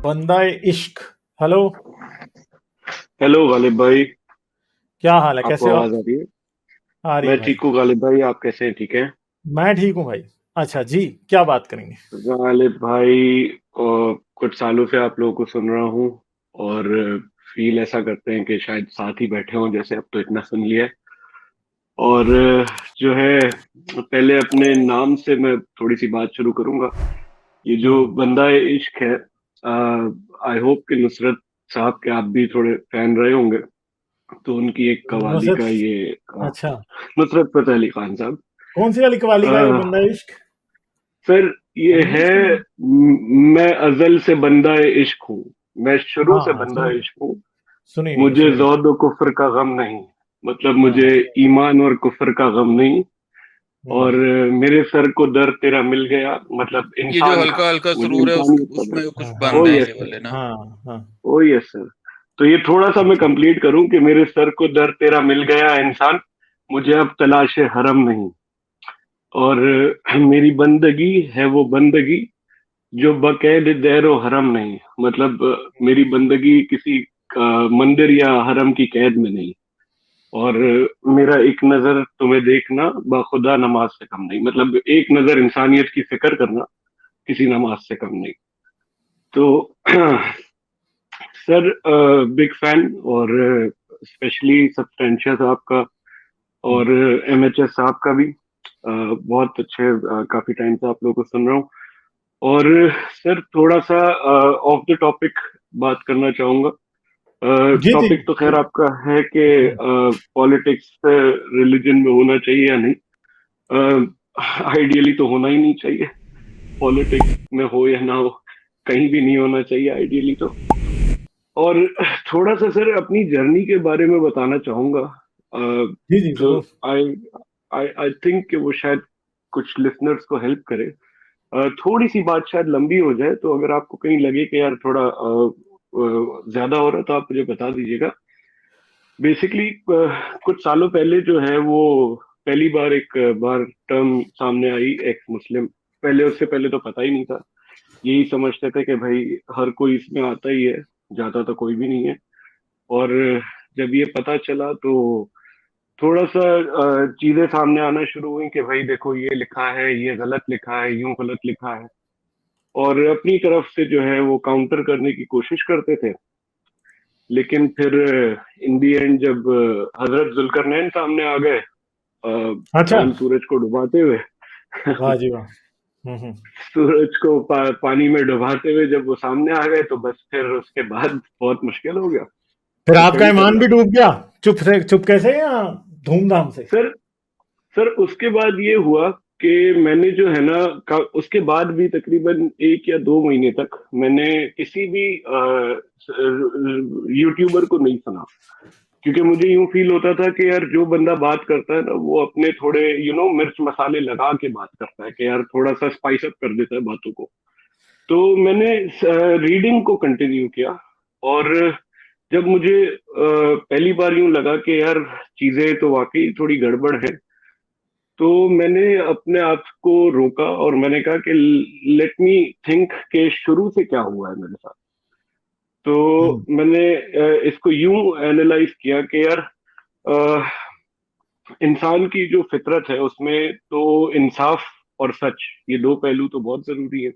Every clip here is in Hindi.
बंदा इश्क। हेलो। हेलो गालिब भाई। क्या हाल है, आपको कैसे हो आप? आवाज आ रही है? आ रही है मैं भाई। ठीक हूँ गालिब भाई, आप कैसे हैं? ठीक है। मैं ठीक हूँ भाई। अच्छा जी, क्या बात करेंगे? गालिब भाई, कुछ सालों से आप लोगों को सुन रहा हूँ और फील ऐसा करते हैं कि शायद साथ ही बैठे हों, जैसे अब तो इतना सुन लिया है। और जो है, पहले अपने नाम से मैं थोड़ी सी बात शुरू करूंगा। ये जो हम्म। बंदा है इश्क है, आई होप कि नुसरत साहब के आप भी थोड़े फैन रहे होंगे। तो उनकी एक कवाली नुसरत। का ये अच्छा। नुसरत फतेह अली खान साहब। कौन सी वाली कवाली का ये बंदा इश्क? फिर ये हमने नहीं है, सुनी। मैं अजल से बंदा इश्क हूँ। मैं शुरू हाँ से हाँ, बंदा सुनी। इश्क हूँ। सुनी हुई है, मुझे सुनी हुई ज़ौद व कुफ्र का गम नहीं। मतलब है। मुझे हाँ। ईमान और कुफ्र का गम नहीं। और हम्म। मेरे सर को दर तेरा मिल गया, मतलब ये जो इंसान का। हल्का हल्का मुझे सुरूर है इंसानियत का उसमें दर। कुछ हाँ हाँ बंद ओ है यस ये सर। वाले ना। हाँ हाँ। ओ यस सर। तो ये थोड़ा सा मैं अच्छा। कंप्लीट करूं कि मेरे सर को दर तेरा मिल गया इंसान। मुझे अब तलाश हरम नहीं। और मेरी बंदगी है वो बंदगी जो बकैद दैरो हरम नहीं। मतलब मेरी बंदगी किसी मंदिर या हरम की कैद में नहीं। और मेरा एक नजर तुम्हें देखना बाखुदा नमाज से कम नहीं। मतलब एक नजर इंसानियत की फिक्र करना किसी नमाज से कम नहीं। तो सर, बिग फैन। और स्पेशली सब्सटेंशिया साहब का हम्म। और एमएचएस साहब का भी। बहुत अच्छे, काफी टाइम से आप लोगों को सुन रहा हूँ। और सर, थोड़ा सा ऑफ द टॉपिक बात करना चाहूंगा। जी जी। टॉपिक तो खैर आपका है कि हम्म। पॉलिटिक्स रिलीजन में होना चाहिए या नहीं। आइडियली तो होना ही नहीं चाहिए। पॉलिटिक्स में हो या ना हो, कहीं भी नहीं होना चाहिए आइडियली तो। और थोड़ा सा सर अपनी जर्नी के बारे में बताना चाहूंगा। जी जी, तो जरूर। आई आई आई थिंक कि वो शायद कुछ लिसनर्स को हेल्प करे। थोड़ी सी बात शायद लंबी हो जाए, तो अगर आपको कहीं लगे कि यार थोड़ा ज्यादा हो रहा है तो आप मुझे बता दीजिएगा। बेसिकली कुछ सालों पहले जो है वो पहली बार एक बार टर्म सामने आई, एक्स मुस्लिम। पहले, उससे पहले तो पता ही नहीं था। यही समझते थे कि भाई हर कोई इसमें आता ही है, जाता तो कोई भी नहीं है। और जब ये पता चला तो थोड़ा सा चीजें सामने आना शुरू हुई कि भाई देखो, ये लिखा है, ये गलत लिखा है, यूं गलत लिखा है। और अपनी तरफ से जो है वो काउंटर करने की कोशिश करते थे। लेकिन फिर इन दी एंड जब हजरत जुल्करनैन सामने आ गए, अच्छा। चांद सूरज को डुबाते हुए, वाह जी वाह। सूरज को पानी में डुबाते हुए जब वो सामने आ गए, तो बस फिर उसके बाद बहुत मुश्किल हो गया फिर आपका डिफेंड ईमान करना। भी डूब गया? चुप से, चुप कैसे, या धूमधाम से? सर सर उसके बाद ये हुआ कि मैंने जो है ना, उसके बाद भी तकरीबन 1 या 2 महीने तक मैंने किसी भी यूट्यूबर को नहीं सुना। क्योंकि मुझे यूं फील होता था कि यार जो बंदा बात करता है ना, वो अपने थोड़े मिर्च मसाले लगा के बात करता है, कि यार थोड़ा सा स्पाइस अप कर देता है बातों को। तो मैंने रीडिंग को कंटिन्यू किया। और जब मुझे पहली बार यूं लगा कि यार चीजें तो वाकई थोड़ी गड़बड़ है, तो मैंने अपने आप को रोका और मैंने कहा कि लेट मी थिंक के शुरू से क्या हुआ है मेरे साथ। तो हम्म। मैंने इसको यूं एनालाइज किया कि यार, अ, इंसान की जो फितरत है उसमें तो इंसाफ और सच, ये दो पहलू तो बहुत जरूरी है।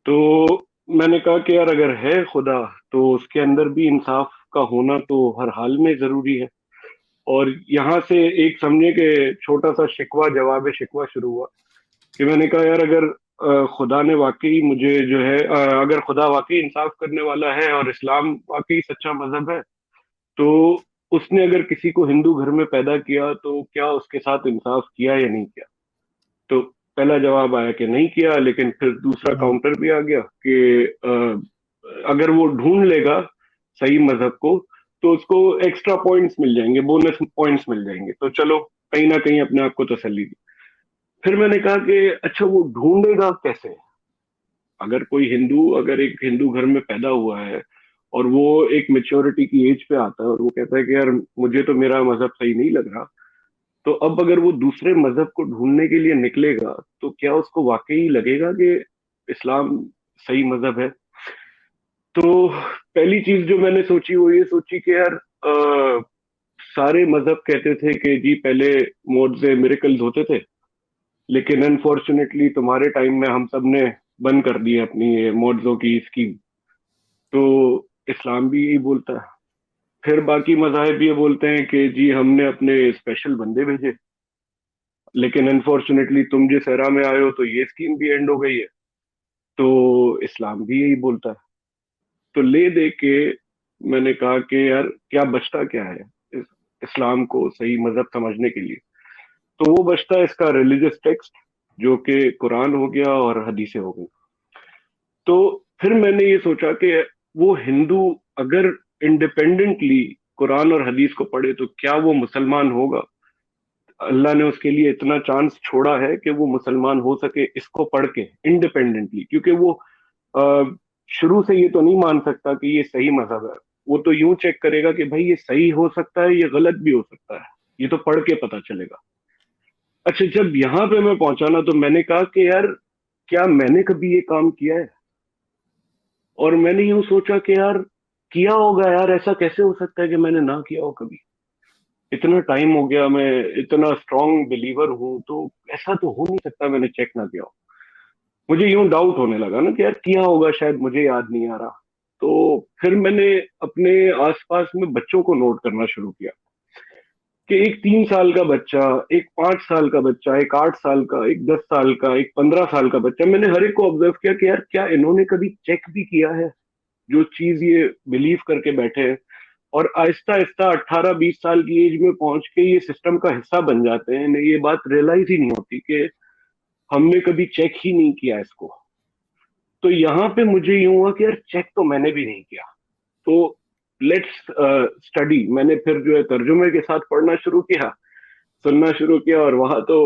तो मैंने कहा कि यार अगर है खुदा, तो उसके अंदर भी इंसाफ का होना तो हर हाल में जरूरी है। और यहाँ से एक समझे कि छोटा सा शिकवा जवाब शिकवा शुरू हुआ। कि मैंने कहा यार, अगर खुदा ने वाकई मुझे जो है, अगर खुदा वाकई इंसाफ करने वाला है और इस्लाम वाकई सच्चा मजहब है, तो उसने अगर किसी को हिंदू घर में पैदा किया तो क्या उसके साथ इंसाफ किया या नहीं किया। तो पहला जवाब आया कि नहीं किया। लेकिन फिर दूसरा हम्म। काउंटर भी आ गया कि अगर वो ढूंढ लेगा सही मजहब को, तो उसको एक्स्ट्रा पॉइंट्स मिल जाएंगे, बोनस पॉइंट्स मिल जाएंगे। तो चलो, कहीं ना कहीं अपने आप को तसल्ली दी। फिर मैंने कहा कि अच्छा, वो ढूंढेगा कैसे? अगर एक हिंदू घर में पैदा हुआ है और वो एक मेच्योरिटी की एज पे आता है और वो कहता है कि यार मुझे तो मेरा मजहब सही नहीं लग रहा, तो अब अगर वो दूसरे मजहब को ढूंढने के लिए निकलेगा, तो क्या उसको वाकई लगेगा कि इस्लाम सही मजहब है? तो पहली चीज जो मैंने सोची वो ये सोची कि यार सारे मजहब कहते थे कि जी पहले मोजे मिरेकल्स होते थे, लेकिन अनफॉर्चुनेटली तुम्हारे टाइम में हम सब ने बंद कर दिए अपनी ये मोर्जों की स्कीम। तो इस्लाम भी यही बोलता है। फिर बाकी मजाहिब ये बोलते हैं कि जी हमने अपने स्पेशल बंदे भेजे, लेकिन अनफॉर्चुनेटली तुम जिस एरा में आए हो तो ये स्कीम भी एंड हो गई है। तो इस्लाम भी यही बोलता है। तो ले दे के मैंने कहा कि यार क्या बचता क्या है इस्लाम को सही मजहब समझने के लिए। तो वो बचता है इसका रिलीजियस टेक्स्ट, जो कि कुरान हो गया और हदीसें हो गई। तो फिर मैंने ये सोचा कि वो हिंदू अगर इंडिपेंडेंटली कुरान और हदीस को पढ़े तो क्या वो मुसलमान होगा। अल्लाह ने उसके लिए इतना चांस छोड़ा है कि वो मुसलमान हो सके इसको पढ़ के इंडिपेंडेंटली, क्योंकि वो अ, शुरू से ये तो नहीं मान सकता कि ये सही मजहब है। वो तो यूं चेक करेगा कि भाई ये सही हो सकता है, ये गलत भी हो सकता है, ये तो पढ़ के पता चलेगा। अच्छा, जब यहाँ पे मैं पहुंचा ना तो मैंने कहा कि यार क्या मैंने कभी ये काम किया है। और मैंने यूं सोचा कि यार किया होगा यार, ऐसा कैसे हो सकता है कि मैंने ना किया हो कभी। इतना टाइम हो गया, मैं इतना स्ट्रांग बिलीवर हूं, तो ऐसा तो हो नहीं सकता मैंने चेक ना किया हो। मुझे यूं डाउट होने लगा ना कि यार किया होगा, शायद मुझे याद नहीं आ रहा। तो फिर मैंने अपने आसपास में बच्चों को नोट करना शुरू किया कि एक 3 साल का बच्चा, एक 5 साल का बच्चा, एक 8 साल का, एक 10 साल का, एक 15 साल का बच्चा, मैंने हर एक को ऑब्जर्व किया कि यार क्या इन्होंने कभी चेक भी किया है जो चीज ये बिलीव करके बैठे हैं। और आहिस्ता आहिस्ता 18-20 साल की एज में पहुंच के ये सिस्टम का हिस्सा बन जाते हैं, इन्हें ये बात रियलाइज ही नहीं होती कि हमने कभी चेक ही नहीं किया इसको। तो यहाँ पे मुझे यूं हुआ कि यार चेक तो मैंने भी नहीं किया। तो लेट्स स्टडी। मैंने फिर जो है तर्जुमे के साथ पढ़ना शुरू किया, सुनना शुरू किया, और वहां तो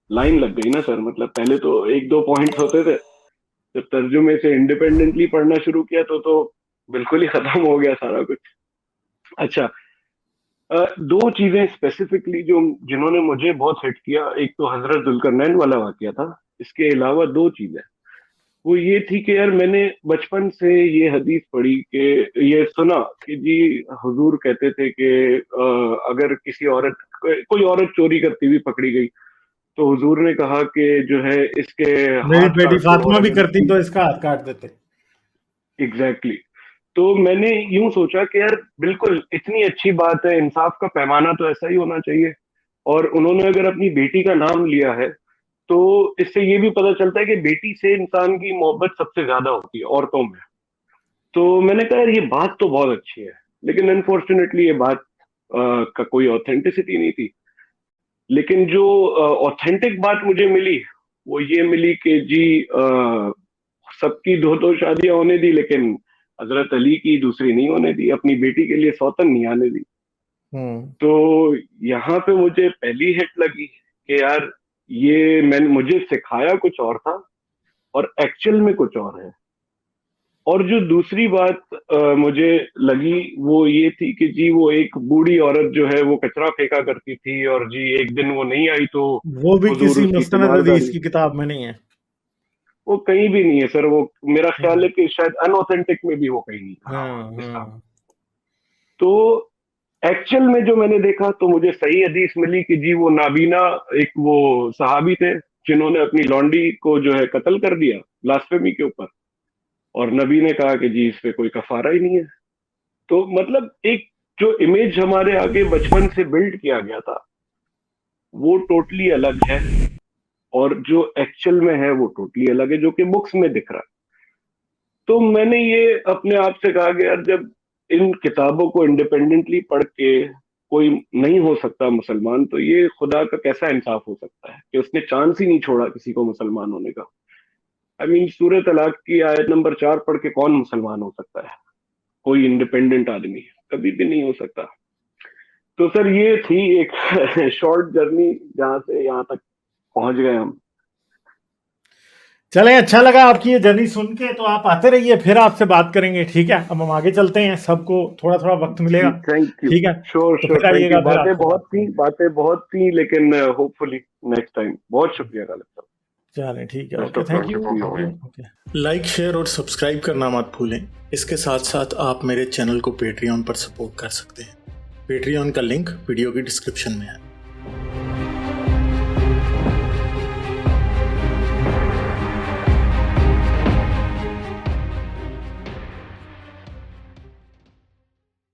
लाइन लग गई ना सर। मतलब पहले तो एक दो पॉइंट्स होते थे, जब तर्जुमे से इंडिपेंडेंटली पढ़ना शुरू किया तो बिल्कुल ही खत्म हो गया सारा कुछ। अच्छा, दो चीजें स्पेसिफिकली जो जिन्होंने मुझे बहुत हिट किया, एक तो हजरत जुल्करनैन वाला वाकया था। इसके अलावा दो चीजें वो ये थी कि यार मैंने बचपन से ये हदीस पढ़ी कि ये सुना कि जी हुजूर कहते थे कि अगर किसी औरत, कोई औरत चोरी करती हुई पकड़ी गई, तो हुजूर ने कहा कि जो है इसके मेरी हाथ बेटी काट दो, और फातिमा भी अगर करती इसकी तो इसका हाथ काट देते। Exactly exactly। तो मैंने यूं सोचा कि यार बिल्कुल इतनी अच्छी बात है, इंसाफ का पैमाना तो ऐसा ही होना चाहिए। और उन्होंने अगर अपनी बेटी का नाम लिया है तो इससे ये भी पता चलता है कि बेटी से इंसान की मोहब्बत सबसे ज्यादा होती है औरतों में। तो मैंने कहा यार ये बात तो बहुत अच्छी है, लेकिन अनफॉर्चुनेटली ये बात का कोई ऑथेंटिसिटी नहीं थी। लेकिन जो ऑथेंटिक बात मुझे मिली वो ये मिली कि जी सबकी दो दो शादियां होने दी, लेकिन हजरत अली की दूसरी नहीं होने दी, अपनी बेटी के लिए सौतन नहीं आने दी। हम्म। तो यहाँ पे मुझे पहली हिट लगी कि यार ये मैंने मुझे सिखाया कुछ और था और एक्चुअल में कुछ और है। और जो दूसरी बात मुझे लगी वो ये थी कि जी वो एक बूढ़ी औरत जो है वो कचरा फेंका करती थी, और जी एक दिन वो नहीं आई तो वो भी हुजूर किसी उसकी मुस्तनद हदीस तीमारदारी। की किताब में नहीं है। वो कहीं भी नहीं है सर। वो मेरा ख्याल हम्म। है कि शायद अनऑथेंटिक में भी वो कहीं नहीं था हाँ इसका। हाँ। तो एक्चुअल में जो मैंने देखा तो मुझे सही हदीस मिली कि जी वो नाबीना एक वो सहाबी थे जिन्होंने अपनी लौंडी को जो है कत्ल कर दिया ब्लास्फेमी के ऊपर। और नबी ने कहा कि जी इस पे कोई कफारा ही नहीं है। तो मतलब एक जो इमेज हमारे आगे बचपन से बिल्ड किया गया था वो टोटली अलग है, और जो एक्चुअल में है वो टोटली अलग है जो कि बुक्स में दिख रहा है। तो मैंने ये अपने आप से कहा कि यार जब इन किताबों को इंडिपेंडेंटली पढ़ के कोई नहीं हो सकता मुसलमान, तो ये खुदा का कैसा इंसाफ हो सकता है कि उसने चांस ही नहीं छोड़ा किसी को मुसलमान होने का। आई मीन सूरह तलाक की आयत नंबर 4 पढ़ के कौन मुसलमान हो सकता है, कोई इंडिपेंडेंट आदमी कभी भी नहीं हो सकता। तो सर ये थी एक शॉर्ट जर्नी जहां से यहाँ तक पहुंच गए हम। चलें, अच्छा लगा आपकी ये जर्नी सुन के। तो आप आते रहिए, फिर आपसे बात करेंगे, ठीक है? अब हम आगे चलते हैं, सबको थोड़ा थोड़ा वक्त मिलेगा। जी थैंक यू। ठीक है, श्योर तो श्योर, फिर थैंक यू। आइएगा, फिर बातें आपसे बहुत बात थी, करेंगे। बातें बहुत थी, लेकिन होपफुली नेक्स्ट टाइम। बहुत शुक्रिया गालिब साहब। चलें ठीक है, Best okay, of thank luck you. to you, man. Okay, like share और सब्सक्राइब करना मत भूलें। इसके साथ साथ आप मेरे चैनल को पेट्रियन पर सपोर्ट कर सकते हैं। पेट्रियन का लिंक वीडियो की डिस्क्रिप्शन में है।